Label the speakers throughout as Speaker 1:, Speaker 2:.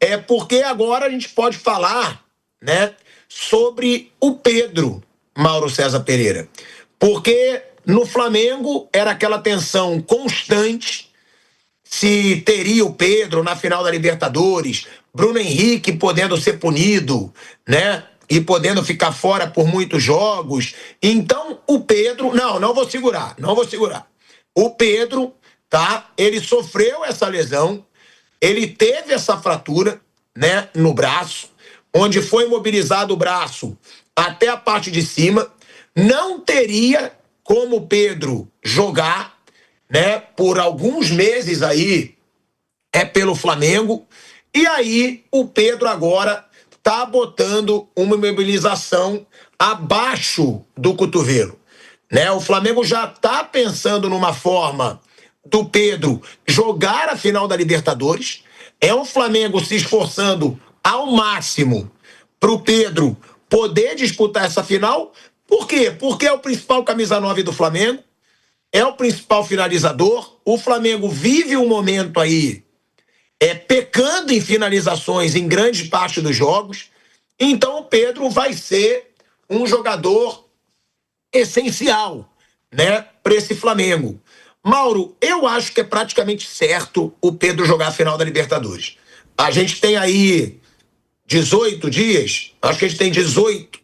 Speaker 1: É porque agora a gente pode falar, né, sobre o Pedro, Mauro César Pereira. Porque no Flamengo era aquela tensão constante se teria o Pedro na final da Libertadores, Bruno Henrique podendo ser punido, né? E podendo ficar fora por muitos jogos. Então, o Pedro... Não vou segurar. O Pedro, tá? Ele sofreu essa lesão, ele teve essa fratura, né? No braço, onde foi imobilizado o braço até a parte de cima. Não teria como o Pedro jogar, né? Por alguns meses aí, pelo Flamengo. E aí, o Pedro agora tá botando uma imobilização abaixo do cotovelo, né? O Flamengo já tá pensando numa forma do Pedro jogar a final da Libertadores. É o Flamengo se esforçando ao máximo pro Pedro poder disputar essa final. Por quê? Porque é o principal camisa 9 do Flamengo, é o principal finalizador. O Flamengo vive um momento aí pecando em finalizações em grande parte dos jogos. Então o Pedro vai ser um jogador essencial, né, para esse Flamengo. Mauro, eu acho que é praticamente certo o Pedro jogar a final da Libertadores. A gente tem aí 18 dias, acho que a gente tem 18,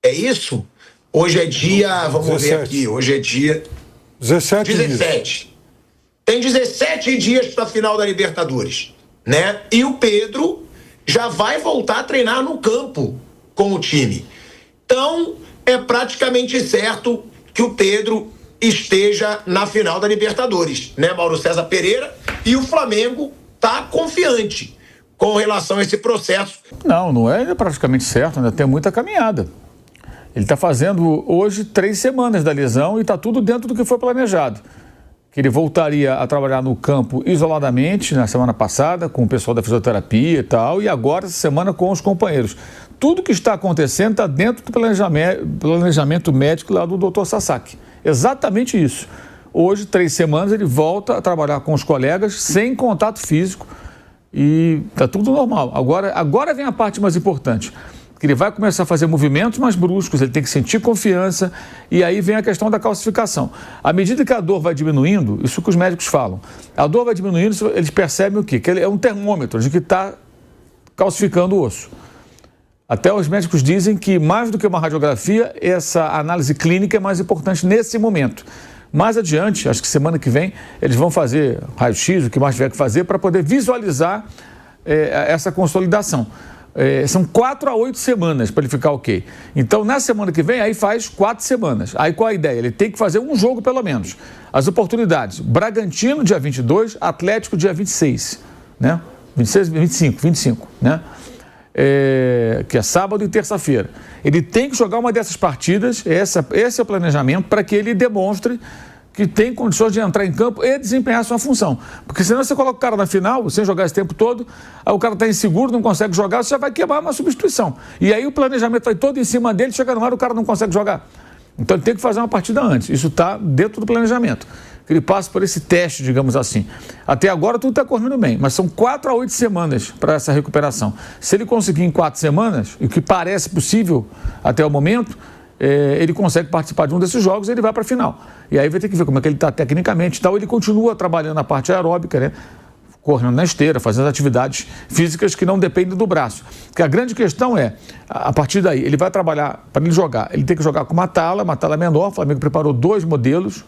Speaker 1: é isso? Hoje é dia, vamos 17. Ver aqui, hoje é dia 17. Tem 17 dias para a final da Libertadores, né? E o Pedro já vai voltar a treinar no campo com o time. Então, é praticamente certo que o Pedro esteja na final da Libertadores, né, Mauro César Pereira? E o Flamengo tá confiante com relação a esse processo.
Speaker 2: Não é praticamente certo, ainda tem muita caminhada. Ele está fazendo hoje 3 semanas da lesão e está tudo dentro do que foi planejado. Que ele voltaria a trabalhar no campo isoladamente na semana passada, com o pessoal da fisioterapia e tal, e agora essa semana com os companheiros. Tudo que está acontecendo está dentro do planejamento médico lá do Dr. Sasaki. Exatamente isso. Hoje, 3 semanas, ele volta a trabalhar com os colegas sem contato físico e está tudo normal. Agora vem a parte mais importante. Que ele vai começar a fazer movimentos mais bruscos, ele tem que sentir confiança, e aí vem a questão da calcificação. À medida que a dor vai diminuindo, isso que os médicos falam, a dor vai diminuindo, eles percebem o quê? Que ele é um termômetro de que está calcificando o osso. Até os médicos dizem que mais do que uma radiografia, essa análise clínica é mais importante nesse momento. Mais adiante, acho que semana que vem, eles vão fazer raio-x, o que mais tiver que fazer, para poder visualizar essa consolidação. São 4 a 8 semanas para ele ficar ok. Então, na semana que vem, aí faz 4 semanas. Aí qual a ideia? Ele tem que fazer um jogo pelo menos. As oportunidades: Bragantino, dia 22, Atlético, dia 26, né? 25, né? Que é sábado e terça-feira. Ele tem que jogar uma dessas partidas, esse é o planejamento, para que ele demonstre que tem condições de entrar em campo e desempenhar sua função. Porque senão você coloca o cara na final, sem jogar esse tempo todo, aí o cara está inseguro, não consegue jogar, você já vai quebrar uma substituição. E aí o planejamento vai todo em cima dele, chega na hora o cara não consegue jogar. Então ele tem que fazer uma partida antes. Isso está dentro do planejamento. Que ele passe por esse teste, digamos assim. Até agora tudo está correndo bem, mas são 4 a 8 semanas para essa recuperação. Se ele conseguir em 4 semanas, o que parece possível até o momento, ele consegue participar de um desses jogos e ele vai para a final. E aí vai ter que ver como é que ele está tecnicamente e tal. Ele continua trabalhando na parte aeróbica, né? Correndo na esteira, fazendo atividades físicas que não dependem do braço. Porque a grande questão é, a partir daí, ele vai trabalhar, para ele jogar, ele tem que jogar com uma tala menor. O Flamengo preparou 2 modelos,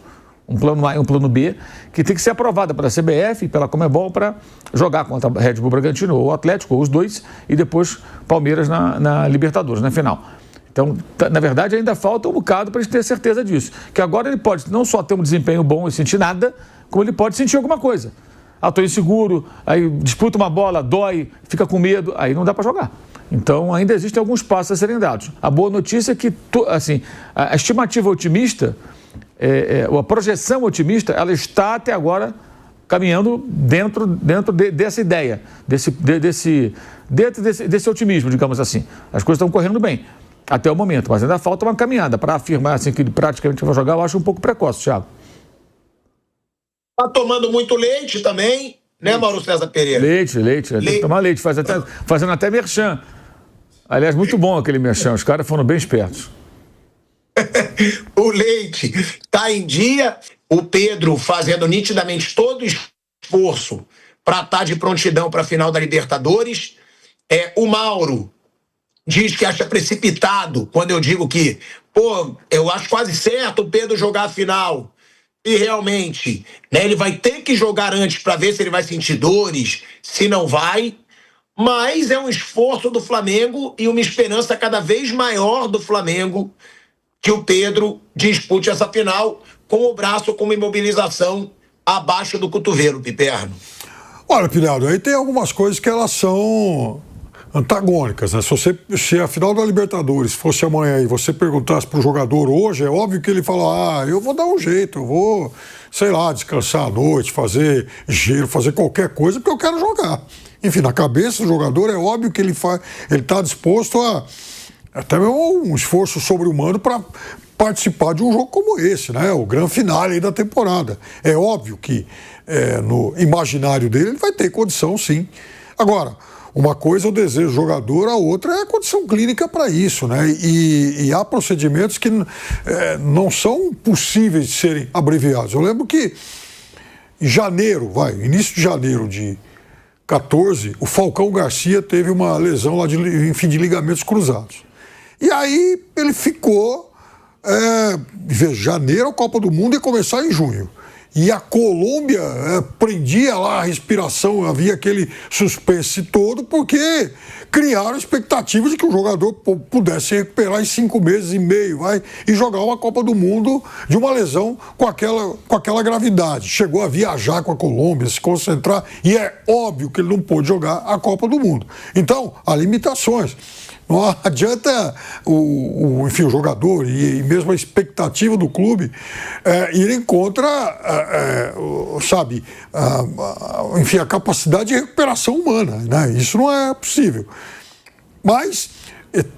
Speaker 2: um plano A e um plano B, que tem que ser aprovada pela CBF e pela Conmebol para jogar contra a Red Bull Bragantino ou Atlético, ou os dois, e depois Palmeiras na Libertadores, na final. Então, na verdade, ainda falta um bocado para a gente ter certeza disso. Que agora ele pode não só ter um desempenho bom e sentir nada, como ele pode sentir alguma coisa. Estou inseguro, aí disputa uma bola, dói, fica com medo, aí não dá para jogar. Então, ainda existem alguns passos a serem dados. A boa notícia é que, assim, a estimativa otimista, a projeção otimista, ela está até agora caminhando dentro dessa ideia, desse otimismo, digamos assim. As coisas estão correndo bem. Até o momento, mas ainda falta uma caminhada para afirmar assim, que ele praticamente vai jogar. Eu acho um pouco precoce, Thiago.
Speaker 1: Tá tomando muito leite também, né, Mauro César Pereira?
Speaker 2: Leite. Tem que tomar leite, fazendo até merchan. Aliás, muito bom aquele merchan, os caras foram bem espertos.
Speaker 1: O Leite está em dia, o Pedro fazendo nitidamente todo o esforço para estar de prontidão para a final da Libertadores. O Mauro diz que acha precipitado quando eu digo que, eu acho quase certo o Pedro jogar a final. E realmente, né, ele vai ter que jogar antes para ver se ele vai sentir dores, se não vai. Mas é um esforço do Flamengo e uma esperança cada vez maior do Flamengo que o Pedro dispute essa final com o braço com uma imobilização abaixo do cotovelo, Piperno.
Speaker 3: Olha, Pineldo, aí tem algumas coisas que elas são antagônicas, né? Se a final da Libertadores fosse amanhã e você perguntasse pro jogador hoje, é óbvio que ele fala, eu vou dar um jeito, eu vou, sei lá, descansar à noite, fazer giro, fazer qualquer coisa, porque eu quero jogar. Enfim, na cabeça do jogador é óbvio que ele está disposto a até mesmo um esforço sobre-humano para participar de um jogo como esse, né? O grande finale da temporada. É óbvio que no imaginário dele ele vai ter condição, sim. Agora, uma coisa é o desejo do jogador, a outra é a condição clínica para isso, né? E há procedimentos que não são possíveis de serem abreviados. Eu lembro que em início de janeiro de 14, o Falcão Garcia teve uma lesão lá de ligamentos cruzados. E aí ele ficou, janeiro, a Copa do Mundo ia começar em junho. E a Colômbia prendia lá a respiração, havia aquele suspense todo, porque criaram expectativas de que o jogador pudesse recuperar em 5 meses e meio, e jogar uma Copa do Mundo de uma lesão com aquela gravidade. Chegou a viajar com a Colômbia, se concentrar, e é óbvio que ele não pôde jogar a Copa do Mundo. Então, há limitações. Não adianta o jogador e mesmo a expectativa do clube irem contra, a capacidade de recuperação humana, né? Isso não é possível. Mas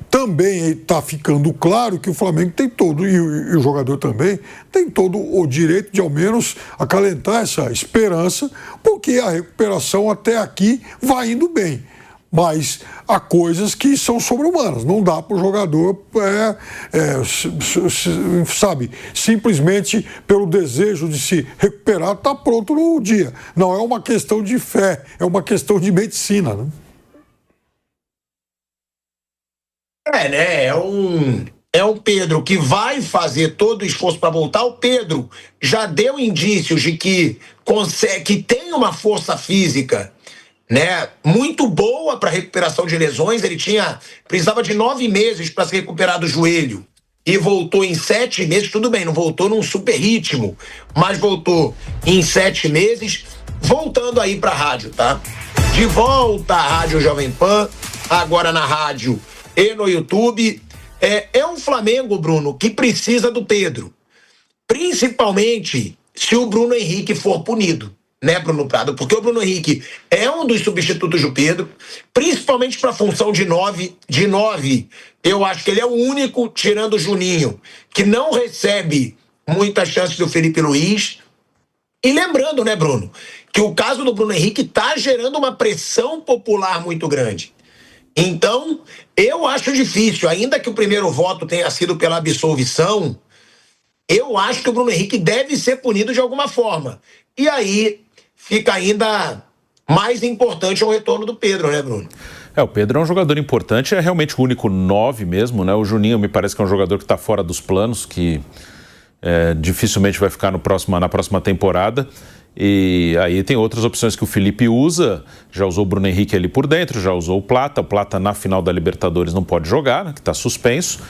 Speaker 3: também está ficando claro que o Flamengo tem todo, e o jogador também, tem todo o direito de ao menos acalentar essa esperança, porque a recuperação até aqui vai indo bem. Mas há coisas que são sobre-humanas. Não dá para o jogador, simplesmente pelo desejo de se recuperar, estar pronto no dia. Não é uma questão de fé, é uma questão de medicina, né?
Speaker 1: É um Pedro que vai fazer todo o esforço para voltar. O Pedro já deu indícios de que tem uma força física, né, muito boa para recuperação de lesões. Ele precisava de 9 meses para se recuperar do joelho e voltou em 7 meses. Tudo bem, não voltou num super ritmo, mas voltou em 7 meses. Voltando aí para a rádio, tá? De volta à Rádio Jovem Pan, agora na rádio e no YouTube. É um Flamengo, Bruno, que precisa do Pedro, principalmente se o Bruno Henrique for punido, né, Bruno Prado? Porque o Bruno Henrique é um dos substitutos do Pedro, principalmente para a função de 9. De 9, eu acho que ele é o único, tirando o Juninho, que não recebe muitas chances do Felipe Luiz. E lembrando, né, Bruno, que o caso do Bruno Henrique está gerando uma pressão popular muito grande. Então, eu acho difícil, ainda que o primeiro voto tenha sido pela absolvição, eu acho que o Bruno Henrique deve ser punido de alguma forma. E aí fica ainda mais importante o retorno do Pedro, né, Bruno?
Speaker 4: O Pedro é um jogador importante, é realmente o único 9 mesmo, né? O Juninho me parece que é um jogador que está fora dos planos, que dificilmente vai ficar na próxima temporada. E aí tem outras opções que o Felipe usa, já usou o Bruno Henrique ali por dentro, já usou o Plata na final da Libertadores não pode jogar, né, que está suspenso.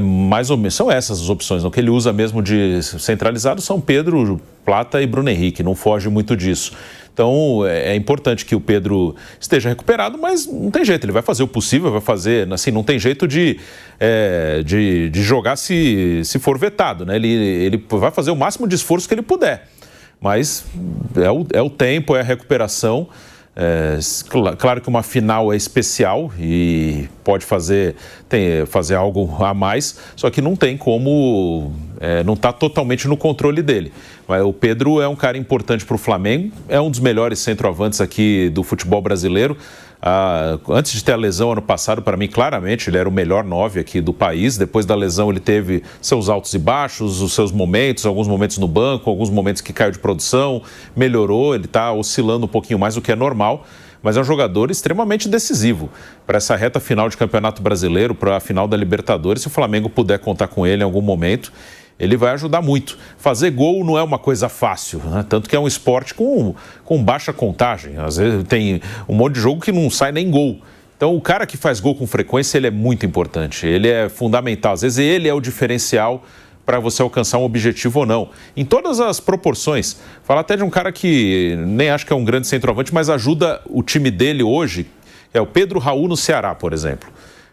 Speaker 4: Mais ou menos, são essas as opções. O que ele usa mesmo de centralizado são Pedro, Plata e Bruno Henrique, não foge muito disso. Então é importante que o Pedro esteja recuperado, mas não tem jeito, ele vai fazer o possível, vai fazer, assim, não tem jeito de jogar se for vetado, né? Ele vai fazer o máximo de esforço que ele puder, mas é o tempo, é a recuperação. Claro que uma final é especial e pode fazer algo a mais, só que não tem como não está totalmente no controle dele. Mas o Pedro é um cara importante para o Flamengo, é um dos melhores centroavantes aqui do futebol brasileiro. Antes de ter a lesão ano passado, para mim, claramente, ele era o melhor 9 aqui do país. Depois da lesão, ele teve seus altos e baixos, os seus momentos, alguns momentos no banco, alguns momentos que caiu de produção, melhorou, ele está oscilando um pouquinho mais do que é normal. Mas é um jogador extremamente decisivo para essa reta final de Campeonato Brasileiro, para a final da Libertadores. Se o Flamengo puder contar com ele em algum momento, ele vai ajudar muito. Fazer gol não é uma coisa fácil, né? Tanto que é um esporte com baixa contagem. Às vezes tem um monte de jogo que não sai nem gol. Então o cara que faz gol com frequência, ele é muito importante, ele é fundamental. Às vezes ele é o diferencial para você alcançar um objetivo ou não. Em todas as proporções. Fala até de um cara que nem acho que é um grande centroavante, mas ajuda o time dele hoje, é o Pedro Raul no Ceará, por exemplo.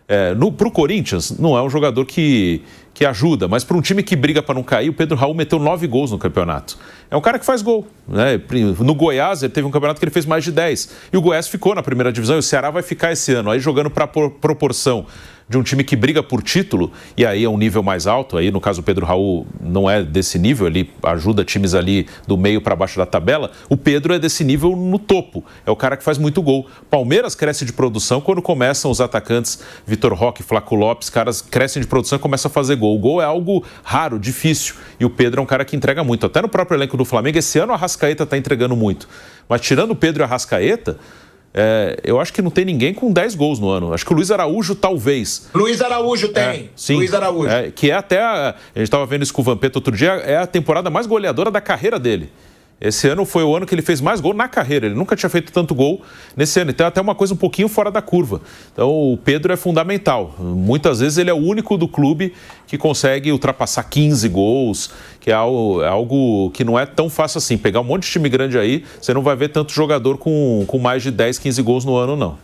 Speaker 4: Para o Corinthians, não é um jogador que ajuda, mas para um time que briga para não cair, o Pedro Raul meteu 9 gols no campeonato. É um cara que faz gol, né? No Goiás, ele teve um campeonato que ele fez mais de 10. E o Goiás ficou na primeira divisão e o Ceará vai ficar esse ano. Aí jogando para proporção de um time que briga por título, e aí é um nível mais alto, aí no caso o Pedro Raul não é desse nível, ele ajuda times ali do meio para baixo da tabela, o Pedro é desse nível no topo, é o cara que faz muito gol. Palmeiras cresce de produção quando começam os atacantes Vitor Roque, Flaco Lopes, caras crescem de produção e começam a fazer gol. O gol é algo raro, difícil, e o Pedro é um cara que entrega muito. Até no próprio elenco do Flamengo, esse ano a Arrascaeta está entregando muito, mas tirando o Pedro e a Arrascaeta, eu acho que não tem ninguém com 10 gols no ano. Acho que o Luiz Araújo, talvez.
Speaker 1: Luiz Araújo tem.
Speaker 4: Sim. Luiz Araújo. Que é até, a gente estava vendo isso com o Vampeta outro dia, é a temporada mais goleadora da carreira dele. Esse ano foi o ano que ele fez mais gol na carreira. Ele nunca tinha feito tanto gol nesse ano. Então é até uma coisa um pouquinho fora da curva. Então o Pedro é fundamental. Muitas vezes ele é o único do clube que consegue ultrapassar 15 gols, que é algo que não é tão fácil assim. Pegar um monte de time grande aí, você não vai ver tanto jogador com mais de 10, 15 gols no ano, não.